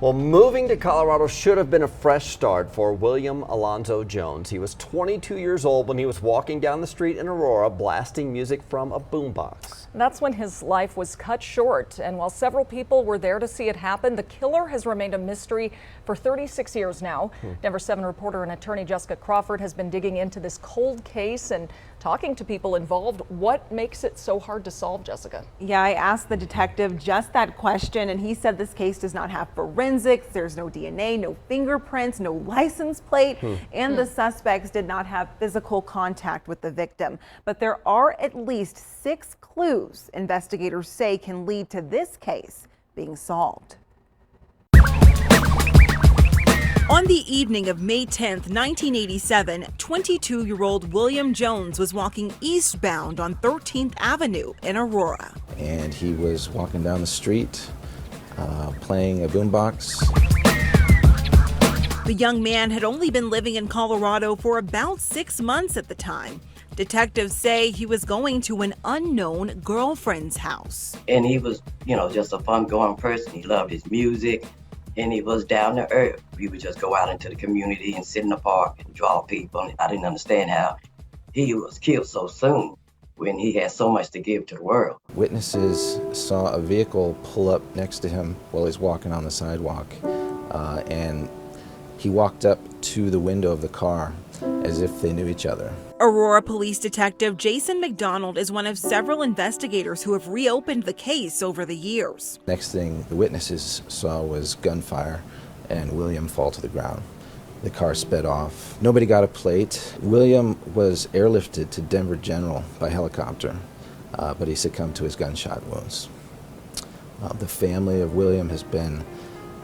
Well, moving to Colorado should have been a fresh start for William Alonzo Jones. He was 22 years old when he was walking down the street in Aurora blasting music from a boombox. That's when his life was cut short. And while several people were there to see it happen, the killer has remained a mystery for 36 years now. Denver 7 reporter and attorney Jessica Crawford has been digging into this cold case and talking to people involved. What makes it so hard to solve, Jessica? Yeah, I asked the detective just that question, and he said this case does not have forensics. There's no DNA, no fingerprints, no license plate, and the suspects did not have physical contact with the victim. But there are at least 6 clues investigators say can lead to this case being solved. On the evening of May 10th, 1987, 22-year-old William Jones was walking eastbound on 13th Avenue in Aurora. And he was walking down the street, playing a boombox. The young man had only been living in Colorado for about 6 months at the time. Detectives say he was going to an unknown girlfriend's house. And he was, just a fun-going person. He loved his music. And he was down to earth. We would just go out into the community and sit in the park and draw people. I didn't understand how he was killed so soon when he had so much to give to the world. Witnesses saw a vehicle pull up next to him while he's walking on the sidewalk. And he walked up to the window of the car as if they knew each other. Aurora Police Detective Jason McDonald is one of several investigators who have reopened the case over the years. Next thing the witnesses saw was gunfire and William fall to the ground. The car sped off. Nobody got a plate. William was airlifted to Denver General by helicopter, but he succumbed to his gunshot wounds. The family of William has been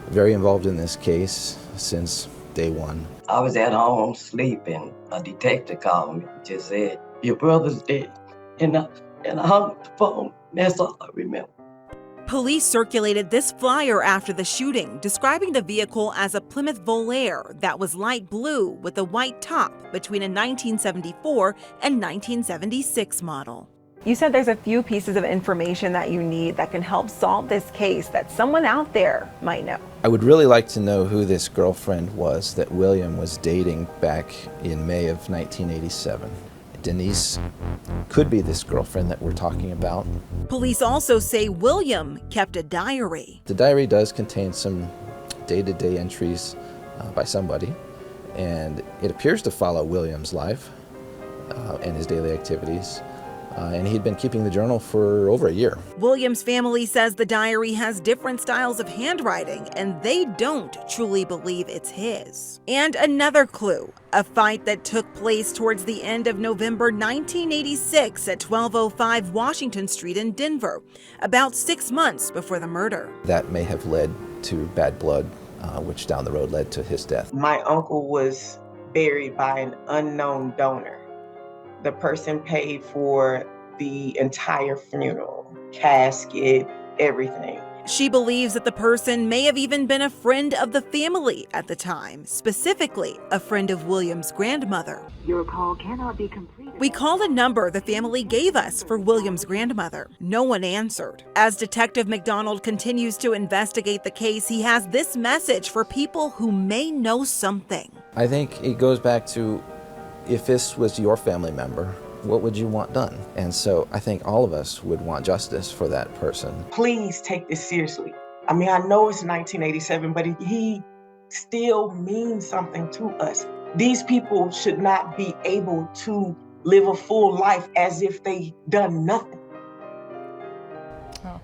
very involved in this case since day one. I was at home sleeping. A detective called me and just said, "Your brother's dead." And I hung up the phone. That's all I remember. Police circulated this flyer after the shooting, describing the vehicle as a Plymouth Volare that was light blue with a white top between a 1974 and 1976 model. You said there's a few pieces of information that you need that can help solve this case that someone out there might know. I would really like to know who this girlfriend was that William was dating back in May of 1987. Denise could be this girlfriend that we're talking about. Police also say William kept a diary. The diary does contain some day-to-day entries by somebody, and it appears to follow William's life and his daily activities. And he'd been keeping the journal for over a year. William's family says the diary has different styles of handwriting, and they don't truly believe it's his. And another clue, a fight that took place towards the end of November 1986 at 1205 Washington Street in Denver, about 6 months before the murder. That may have led to bad blood, which down the road led to his death. My uncle was buried by an unknown donor. The person paid for the entire funeral, casket, everything. She believes that the person may have even been a friend of the family at the time, specifically a friend of William's grandmother. Your call cannot be completed. We called a number the family gave us for William's grandmother. No one answered. As Detective McDonald continues to investigate the case, he has this message for people who may know something. I think it goes back to, if this was your family member, what would you want done? And so I think all of us would want justice for that person. Please take this seriously. I mean, I know it's 1987, but he still means something to us. These people should not be able to live a full life as if they done nothing. Oh,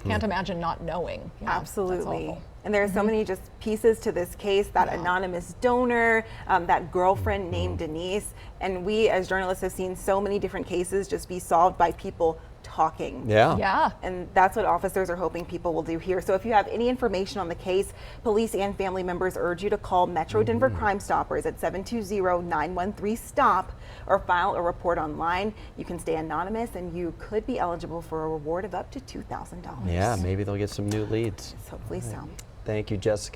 can't imagine not knowing. Absolutely. And there are so many just pieces to this case, that anonymous donor, that girlfriend named Denise. And we as journalists have seen so many different cases just be solved by people talking. Yeah. And that's what officers are hoping people will do here. So if you have any information on the case, police and family members urge you to call Metro Denver Crime Stoppers at 720-913-STOP or file a report online. You can stay anonymous and you could be eligible for a reward of up to $2,000. Yeah, maybe they'll get some new leads. Hopefully so. Thank you, Jessica.